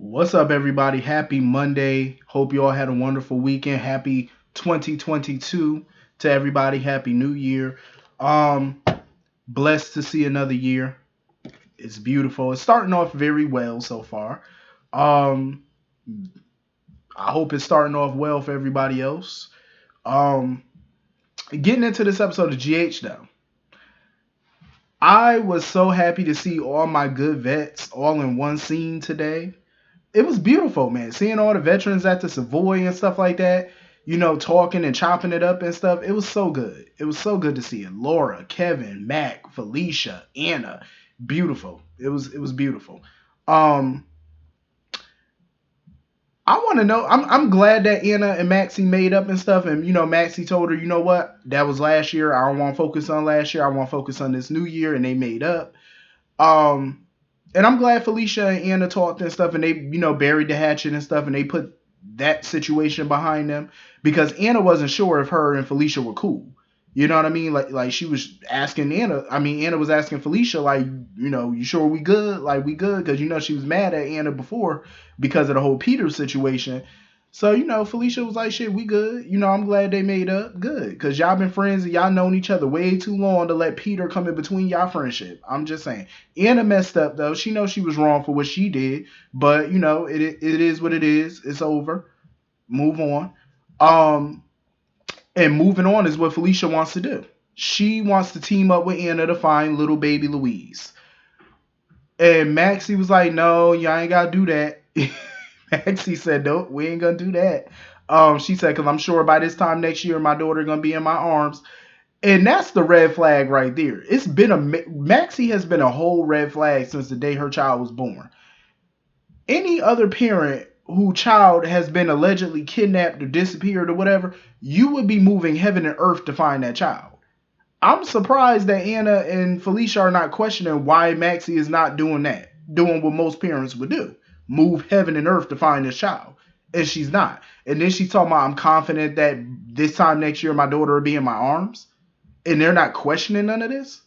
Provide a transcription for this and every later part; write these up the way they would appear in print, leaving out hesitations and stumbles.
What's up, everybody? Happy Monday. Hope you all had a wonderful weekend. Happy 2022 to everybody. Happy New Year. Um, Blessed to see another year. It's beautiful. It's starting off very well so far. Um, I hope it's starting off well for everybody else. Um, Getting into this episode of GH though. I was so happy to see all my good vets all in one scene today. It was beautiful, man. Seeing all the veterans at the Savoy and stuff like that, talking and chopping it up and stuff. It was so good. It was so good to see it. Laura, Kevin, Mac, Felicia, Anna, beautiful. It was beautiful. Um, I want to know. I'm glad that Anna and Maxie made up and stuff. And Maxie told her, you know what, that was last year. I don't want to focus on last year. I want to focus on this new year, and they made up. Um, and I'm glad Felicia and Anna talked and stuff, and they, buried the hatchet and stuff, and they put that situation behind them because Anna wasn't sure if her and Felicia were cool. You know what I mean? Like she was asking Anna. I mean, Anna was asking Felicia, like, you sure we good? Like we good? Because she was mad at Anna before because of the whole Peter situation. So, Felicia was like, shit, we good. I'm glad they made up. Good. Because y'all been friends and y'all known each other way too long to let Peter come in between y'all friendship. I'm just saying. Anna messed up, though. She knows she was wrong for what she did. But, it is what it is. It's over. Move on. Um, and moving on is what Felicia wants to do. She wants to team up with Anna to find little baby Louise. And Maxie was like, no, y'all ain't got to do that. Maxie said, nope, we ain't gonna do that. She said, because I'm sure by this time next year, my daughter gonna be in my arms. And that's the red flag right there. It's been Maxie has been a whole red flag since the day her child was born. Any other parent whose child has been allegedly kidnapped or disappeared or whatever, you would be moving heaven and earth to find that child. I'm surprised that Anna and Felicia are not questioning why Maxie is not doing that, doing what most parents would do, move heaven and earth to find this child. And she's not. And then she's talking about, I'm confident that this time next year my daughter will be in my arms. And they're not questioning none of this.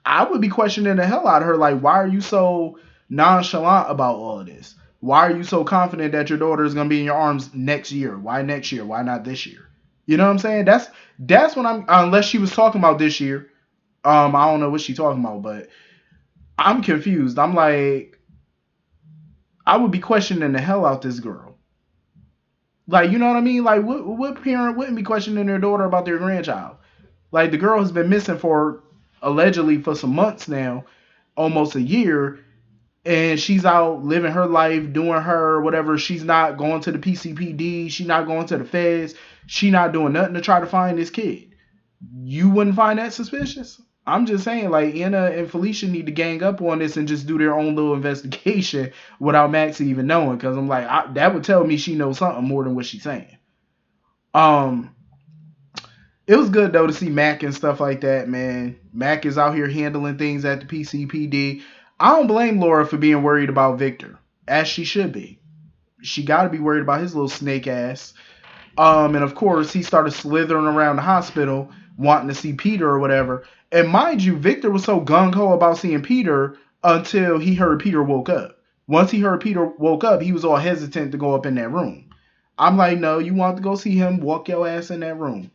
I would be questioning the hell out of her. Like, why are you so nonchalant about all of this? Why are you so confident that your daughter is going to be in your arms next year? Why next year? Why not this year? You know what I'm saying? That's what I'm. Unless she was talking about this year, I don't know what she's talking about, but I'm confused. I'm like, I would be questioning the hell out this girl. Like, you know what I mean? Like, what parent wouldn't be questioning their daughter about their grandchild? Like, the girl has been missing for allegedly for some months now, almost a year, and she's out living her life, doing her whatever. She's not going to the PCPD. She's not going to the feds. She's not doing nothing to try to find this kid. You wouldn't find that suspicious? I'm just saying, like, Anna and Felicia need to gang up on this and just do their own little investigation without Maxie even knowing. Because I'm like, that would tell me she knows something more than what she's saying. Um, it was good though to see Mac and stuff like that, man. Mac is out here handling things at the PCPD. I don't blame Laura for being worried about Victor, as she should be. She got to be worried about his little snake ass. And of course, he started slithering around the hospital wanting to see Peter or whatever. And mind you, Victor was so gung-ho about seeing Peter until he heard Peter woke up. Once he heard Peter woke up, he was all hesitant to go up in that room. I'm like, no, you want to go see him, walk your ass in that room.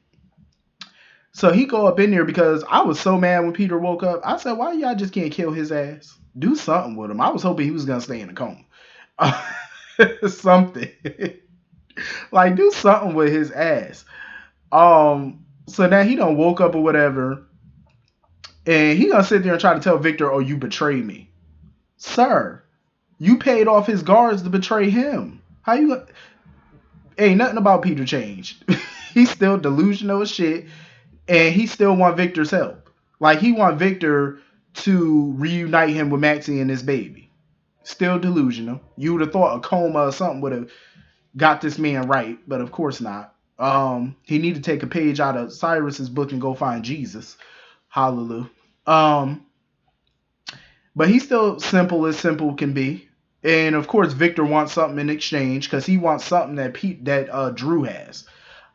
So he go up in there because I was so mad when Peter woke up. I said, why y'all just can't kill his ass? Do something with him. I was hoping he was going to stay in a coma. Something. Like, do something with his ass. So now he done woke up or whatever. And he gonna sit there and try to tell Victor, oh, you betrayed me. Sir, you paid off his guards to betray him. How you gonna... Ain't nothing about Peter changed. He's still delusional as shit. And he still want Victor's help. Like, he want Victor to reunite him with Maxie and his baby. Still delusional. You would have thought a coma or something would have got this man right, but of course not. He need to take a page out of Cyrus's book and go find Jesus. Hallelujah. But he's still simple as simple can be. And of course, Victor wants something in exchange because he wants something that Drew has.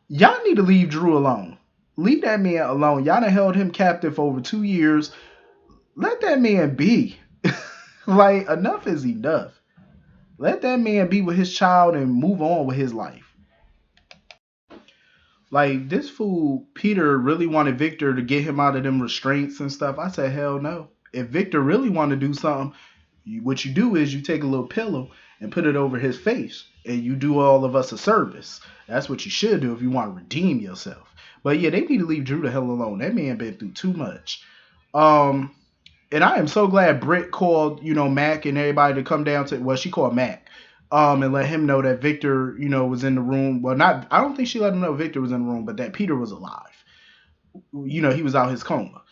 Y'all need to leave Drew alone. Leave that man alone. Y'all done held him captive for over 2 years. Let that man be. Like, enough is enough. Let that man be with his child and move on with his life. Like, this fool, Peter, really wanted Victor to get him out of them restraints and stuff. I said, hell no. If Victor really want to do something, what you do is you take a little pillow and put it over his face, and you do all of us a service. That's what you should do if you want to redeem yourself. But yeah, they need to leave Drew the hell alone. That man been through too much. And I am so glad Britt called, Mac and everybody to come down to, well, she called Mac, and let him know that Victor, was in the room. Well, not, I don't think she let him know Victor was in the room, but that Peter was alive. He was out his coma.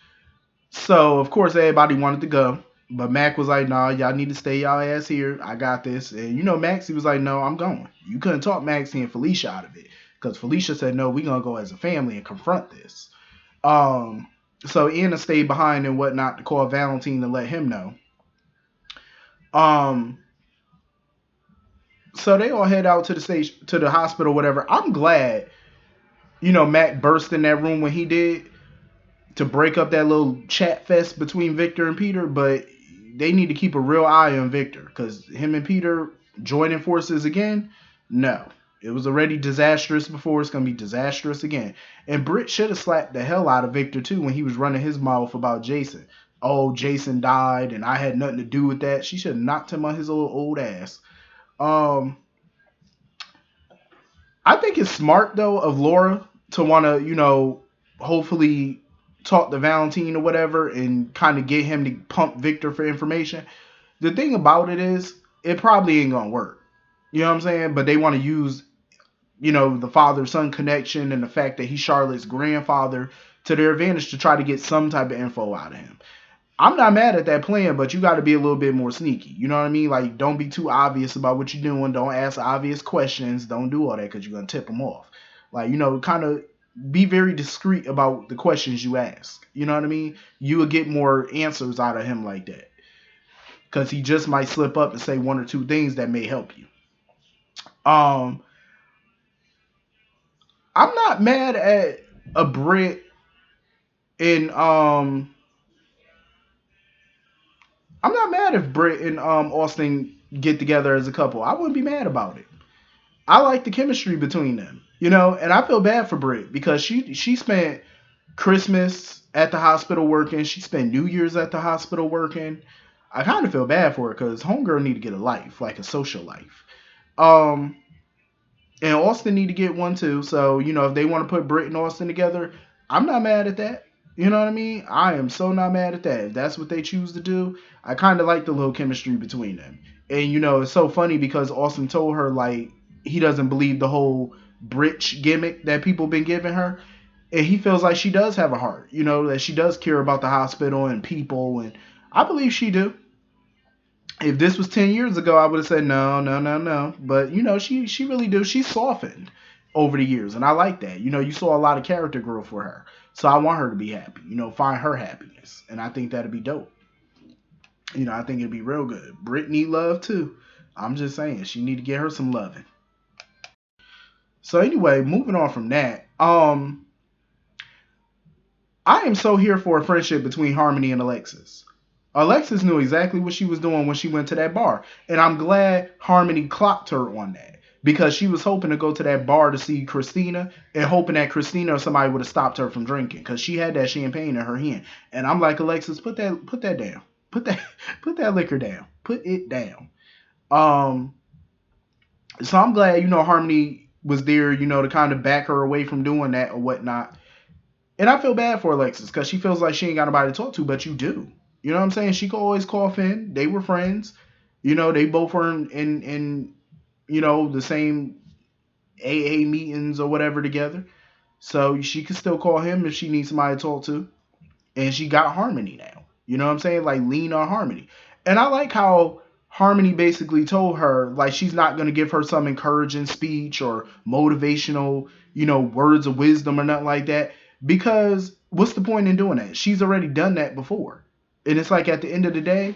So, of course, everybody wanted to go. But Mac was like, nah, y'all need to stay y'all ass here. I got this. And, Maxie was like, no, I'm going. You couldn't talk Maxie and Felicia out of it. Because Felicia said, no, we're going to go as a family and confront this. So Anna stayed behind and whatnot to call Valentine to let him know. So they all head out to the station, to the hospital, whatever. I'm glad, Mac burst in that room when he did to break up that little chat fest between Victor and Peter. But they need to keep a real eye on Victor, because him and Peter joining forces again, no. It was already disastrous before. It's going to be disastrous again. And Britt should have slapped the hell out of Victor, too, when he was running his mouth about Jason. Oh, Jason died, and I had nothing to do with that. She should have knocked him on his little old ass. I think it's smart, though, of Laura to want to, hopefully talk to Valentine or whatever and kind of get him to pump Victor for information. The thing about it is, it probably ain't going to work. You know what I'm saying? But they want to use the father-son connection and the fact that he's Charlotte's grandfather to their advantage to try to get some type of info out of him. I'm not mad at that plan, but you got to be a little bit more sneaky. You know what I mean? Like, don't be too obvious about what you're doing. Don't ask obvious questions. Don't do all that because you're going to tip them off. Like, kind of be very discreet about the questions you ask. You know what I mean? You will get more answers out of him like that, because he just might slip up and say one or two things that may help you. I'm not mad at a Britt and I'm not mad if Britt and Austin get together as a couple. I wouldn't be mad about it. I like the chemistry between them, and I feel bad for Britt because she spent Christmas at the hospital working. She spent New Year's at the hospital working. I kind of feel bad for her because homegirl need to get a life, like a social life. And Austin need to get one too. So, if they want to put Britt and Austin together, I'm not mad at that. You know what I mean? I am so not mad at that. If that's what they choose to do, I kind of like the little chemistry between them. And, it's so funny because Austin told her, like, he doesn't believe the whole Britch gimmick that people been giving her. And he feels like she does have a heart, that she does care about the hospital and people. And I believe she do. If this was 10 years ago, I would have said no. But, she really do. She's softened over the years, and I like that. You saw a lot of character growth for her. So I want her to be happy, find her happiness. And I think that'd be dope. I think it'd be real good. Britt need love, too. I'm just saying, she need to get her some loving. So anyway, moving on from that, I am so here for a friendship between Harmony and Alexis. Alexis knew exactly what she was doing when she went to that bar. And I'm glad Harmony clocked her on that, because she was hoping to go to that bar to see Christina and hoping that Christina or somebody would have stopped her from drinking, because she had that champagne in her hand. And I'm like, Alexis, put that down. Put that liquor down. Put it down. So I'm glad, Harmony was there, to kind of back her away from doing that or whatnot. And I feel bad for Alexis because she feels like she ain't got nobody to talk to, but you do. You know what I'm saying? She could always call Finn. They were friends. They both were in the same AA meetings or whatever together. So she could still call him if she needs somebody to talk to. And she got Harmony now. You know what I'm saying? Like, lean on Harmony. And I like how Harmony basically told her, like, she's not going to give her some encouraging speech or motivational, words of wisdom or nothing like that. Because what's the point in doing that? She's already done that before. And it's like, at the end of the day,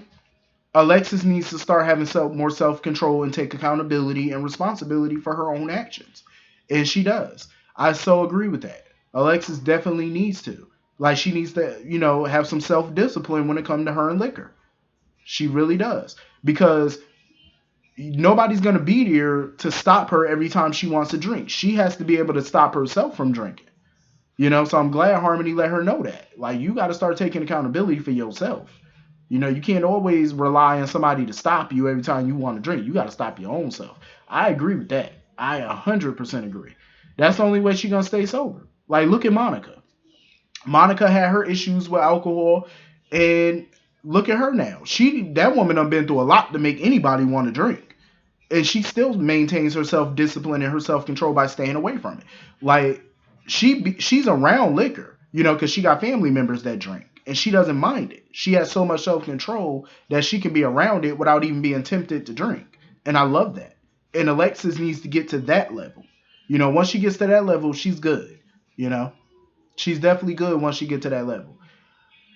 Alexis needs to start having more self-control and take accountability and responsibility for her own actions. And she does. I so agree with that. Alexis definitely needs to. Like, she needs to, have some self-discipline when it comes to her and liquor. She really does. Because, nobody's going to be there to stop her every time she wants to drink. She has to be able to stop herself from drinking. So I'm glad Harmony let her know that. Like, you got to start taking accountability for yourself. You can't always rely on somebody to stop you every time you want to drink. You got to stop your own self. I agree with that. I 100% agree. That's the only way she's going to stay sober. Like, look at Monica. Monica had her issues with alcohol, and look at her now. That woman done been through a lot to make anybody want to drink. And she still maintains her self-discipline and her self-control by staying away from it. Like, she's around liquor, because she got family members that drink. And she doesn't mind it. She has so much self-control that she can be around it without even being tempted to drink. And I love that. And Alexis needs to get to that level. Once she gets to that level, she's good. She's definitely good once she gets to that level.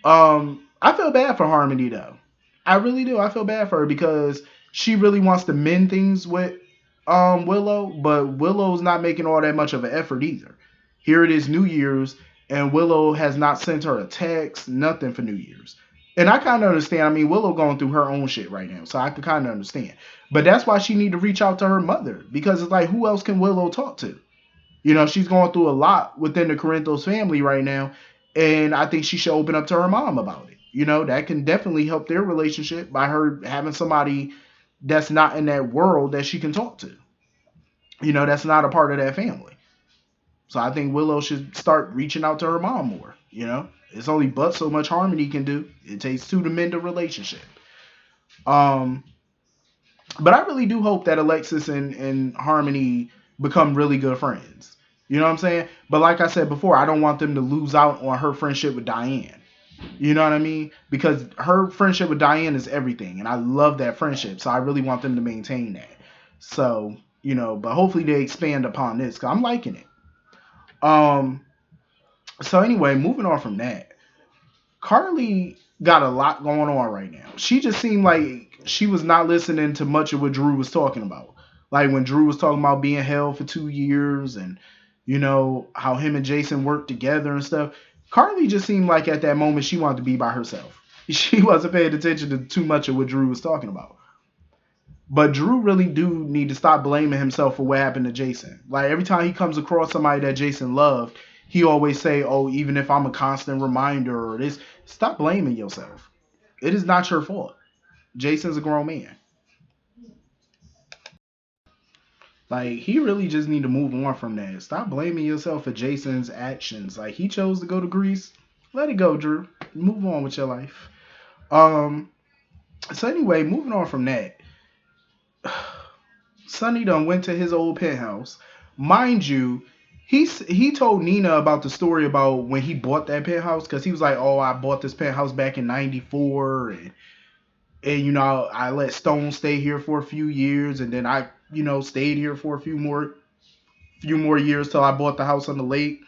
I feel bad for Harmony, though. I really do. I feel bad for her because she really wants to mend things with Willow, but Willow's not making all that much of an effort either. Here it is New Year's, and Willow has not sent her a text, nothing for New Year's. And I kind of understand. I mean, Willow going through her own shit right now, so I can kind of understand. But that's why she need to reach out to her mother, because it's like, who else can Willow talk to? She's going through a lot within the Corinthos family right now, and I think she should open up to her mom about it. That can definitely help their relationship by her having somebody that's not in that world that she can talk to. That's not a part of that family. So I think Willow should start reaching out to her mom more. It's only but so much Harmony can do. It takes two to mend a relationship. But I really do hope that Alexis and Harmony become really good friends. You know what I'm saying? But like I said before, I don't want them to lose out on her friendship with Diane. You know what I mean? Because her friendship with Diane is everything. And I love that friendship. So I really want them to maintain that. So, but hopefully they expand upon this, because I'm liking it. So anyway, moving on from that, Carly got a lot going on right now. She just seemed like she was not listening to much of what Drew was talking about. Like when Drew was talking about being held for 2 years and, how him and Jason worked together and stuff. Carly just seemed like at that moment she wanted to be by herself. She wasn't paying attention to too much of what Drew was talking about. But Drew really do need to stop blaming himself for what happened to Jason. Like every time he comes across somebody that Jason loved, he always say, oh, even if I'm a constant reminder or this, stop blaming yourself. It is not your fault. Jason's a grown man. Like, he really just need to move on from that. Stop blaming yourself for Jason's actions. Like, he chose to go to Greece. Let it go, Drew. Move on with your life. So anyway, moving on from that. Sonny done went to his old penthouse. Mind you, he told Nina about the story about when he bought that penthouse, because he was like, oh, I bought this penthouse back in 94, and I let Stone stay here for a few years, and then I stayed here for a few more years till I bought the house on the lake.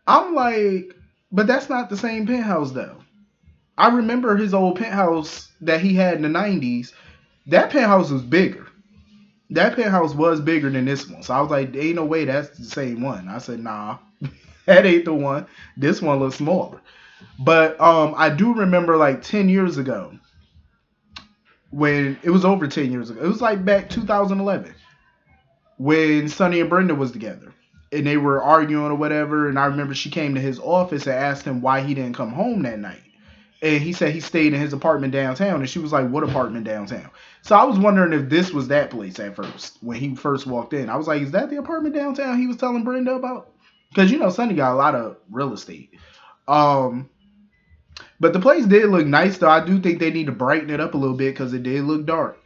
I'm like, but that's not the same penthouse though. I remember his old penthouse that he had in the 90s. That penthouse was bigger. That penthouse was bigger than this one. So I was like, ain't no way that's the same one. I said, nah, that ain't the one. This one looks smaller. But I do remember like 10 years ago, when it was over 10 years ago, it was like back 2011, when Sonny and Brenda was together and they were arguing or whatever. And I remember she came to his office and asked him why he didn't come home that night. And he said he stayed in his apartment downtown. And she was like, what apartment downtown? So I was wondering if this was that place at first, when he first walked in. I was like, is that the apartment downtown he was telling Brenda about? Because, Sonny got a lot of real estate. But the place did look nice, though. I do think they need to brighten it up a little bit because it did look dark.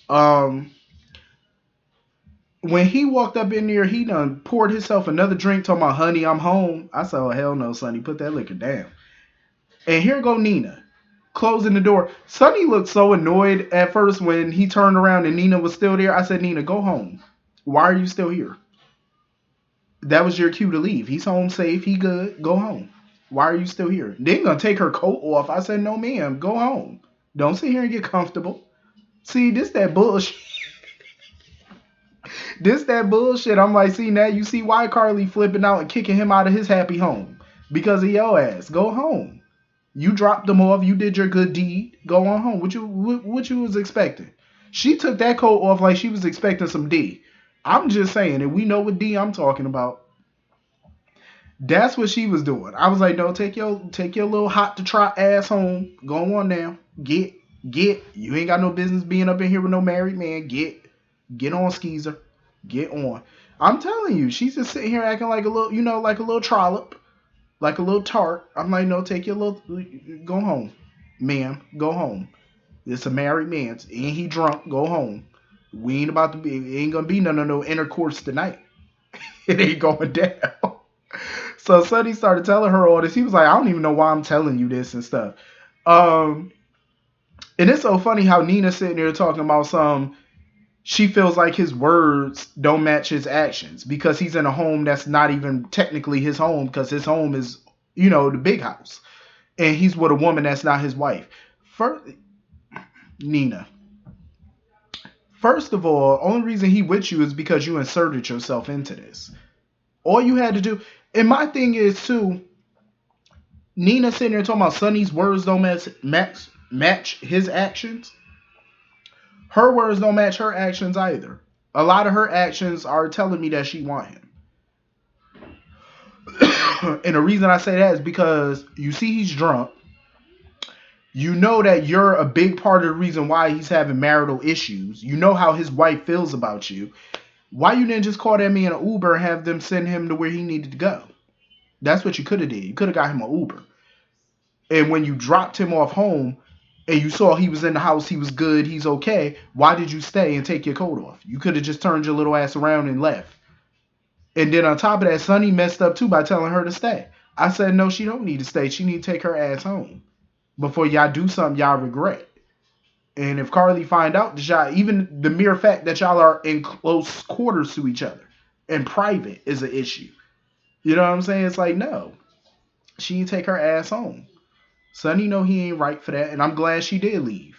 When he walked up in there, he done poured himself another drink, talking about, honey, I'm home. I said, oh, hell no, Sonny. Put that liquor down. And here go Nina, closing the door. Sonny looked so annoyed at first when he turned around and Nina was still there. I said, Nina, go home. Why are you still here? That was your cue to leave. He's home safe. He good. Go home. Why are you still here? They gonna take her coat off. I said, no, ma'am. Go home. Don't sit here and get comfortable. See, this that bullshit. This that bullshit. I'm like, see, now you see why Carly flipping out and kicking him out of his happy home. Because of your ass. Go home. You dropped them off. You did your good deed. Go on home. What you was expecting? She took that coat off like she was expecting some D. I'm just saying, and we know what D I'm talking about. That's what she was doing. I was like, no, take your little hot to trot ass home. Go on now. Get. You ain't got no business being up in here with no married man. Get on, skeezer. Get on. I'm telling you, she's just sitting here acting like a little, like a little trollop, like a little tart. I'm like, no, take your little, go home, ma'am, go home. It's a married man. Ain't he drunk? Go home. We ain't about to be. It ain't gonna be none of no intercourse tonight. It ain't going down. So Sonny started telling her all this. He was like, I don't even know why I'm telling you this and stuff. And it's so funny how Nina's sitting there talking about she feels like his words don't match his actions because he's in a home that's not even technically his home because his home is, the big house. And he's with a woman that's not his wife. Nina. First of all, only reason he with you is because you inserted yourself into this. All you had to do, and my thing is too, Nina sitting there talking about Sonny's words don't match his actions. Her words don't match her actions either. A lot of her actions are telling me that she want him. And the reason I say that is because you see he's drunk. You know that you're a big part of the reason why he's having marital issues. You know how his wife feels about you. Why you didn't just call that man an Uber and have them send him to where he needed to go? That's what you could have did. You could have got him an Uber. And when you dropped him off home and you saw he was in the house, he was good, he's okay, why did you stay and take your coat off? You could have just turned your little ass around and left. And then on top of that, Sonny messed up too by telling her to stay. I said, no, she don't need to stay. She need to take her ass home before y'all do something y'all regret. And if Carly find out that y'all, even the mere fact that y'all are in close quarters to each other and private is an issue. You know what I'm saying? It's like, no. She need to take her ass home. Sonny know he ain't right for that, and I'm glad she did leave.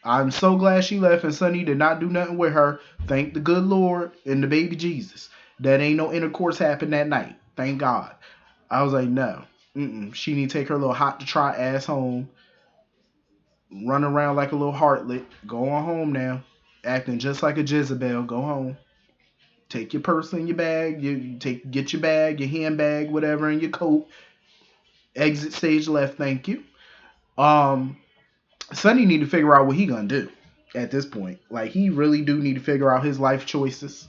I'm so glad she left and Sonny did not do nothing with her. Thank the good Lord and the baby Jesus. That ain't no intercourse happened that night. Thank God. I was like, no. She need to take her little hot to try ass home. Run around like a little harlot. Go on home now. Acting just like a Jezebel. Go home. Take your purse and your bag. Get your bag, your handbag, whatever, and your coat. Exit stage left, thank you. Sonny need to figure out what he gonna do at this point. Like, he really do need to figure out his life choices.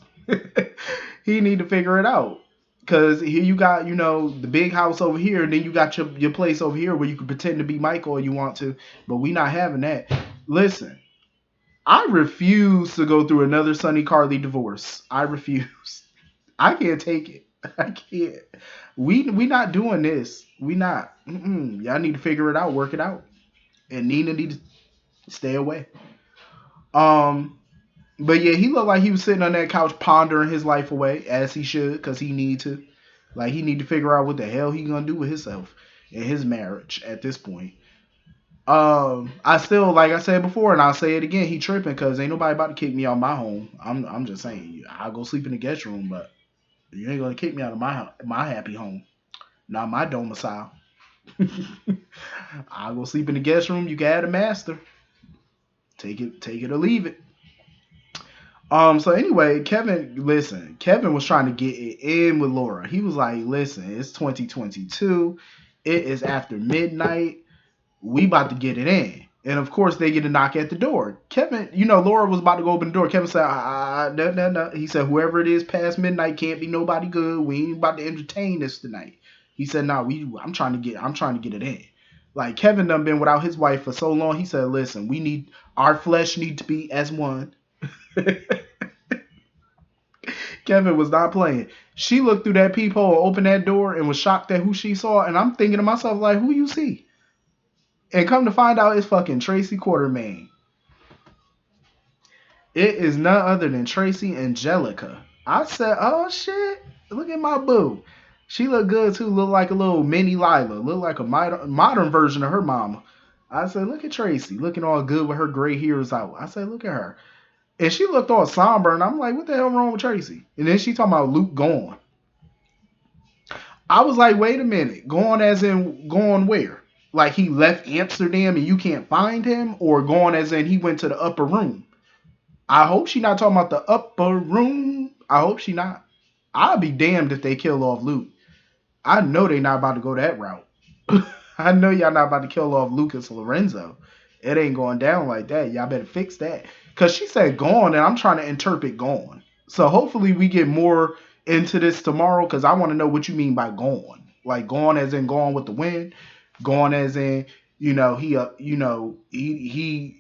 He need to figure it out. Because here you got, the big house over here, and then you got your place over here where you can pretend to be Michael if you want to. But we not having that. Listen, I refuse to go through another Sonny Carly divorce. I refuse. I can't take it. I can't. We not doing this. We not. Y'all need to figure it out, work it out. And Nina need to stay away. But yeah, he looked like he was sitting on that couch pondering his life away, as he should, because he need to. Like, he need to figure out what the hell he gonna do with himself in his marriage at this point. I still, like I said before, and I'll say it again, he tripping because ain't nobody about to kick me out of my home. I'm just saying, I'll go sleep in the guest room, but you ain't gonna kick me out of my happy home. Not my domicile. I'll go sleep in the guest room. You can add a master. Take it or leave it. So anyway, Kevin was trying to get it in with Laura. He was like, listen, it's 2022. It is after midnight. We about to get it in. And of course, they get a knock at the door. Kevin, Laura was about to go open the door. Kevin said, no. He said, whoever it is past midnight can't be nobody good. We ain't about to entertain this tonight. He said, no, I'm trying to get it in. Like, Kevin done been without his wife for so long. He said, listen, our flesh need to be as one. Kevin was not playing. She looked through that peephole, opened that door, and was shocked at who she saw. And I'm thinking to myself, like, who you see? And come to find out, it's fucking Tracy Quartermain. It is none other than Tracy Angelica. I said, oh shit, look at my boo. She look good too. Look like a little mini Lila. Look like a modern version of her mama. I said, look at Tracy, looking all good with her gray hairs out. I said, look at her. And she looked all somber, and I'm like, what the hell wrong with Tracy? And then she talking about Luke gone. I was like, wait a minute. Gone as in gone where? Like he left Amsterdam and you can't find him? Or gone as in he went to the upper room? I hope she not talking about the upper room. I hope she not. I'll be damned if they kill off Luke. I know they not about to go that route. I know y'all not about to kill off Lucas Lorenzo. It ain't going down like that. Y'all better fix that. Because she said gone, and I'm trying to interpret gone. So hopefully we get more into this tomorrow, because I want to know what you mean by gone. Like gone as in gone with the wind. Gone as in, he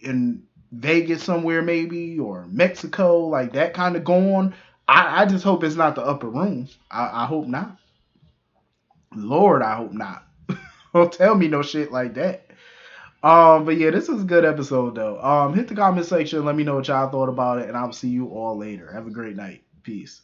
in Vegas somewhere maybe, or Mexico, like that kind of gone. I just hope it's not the upper room. I hope not. Lord, I hope not. Don't tell me no shit like that. But yeah, this was a good episode though. Hit the comment section, let me know what y'all thought about it, and I'll see you all later. Have a great night. Peace.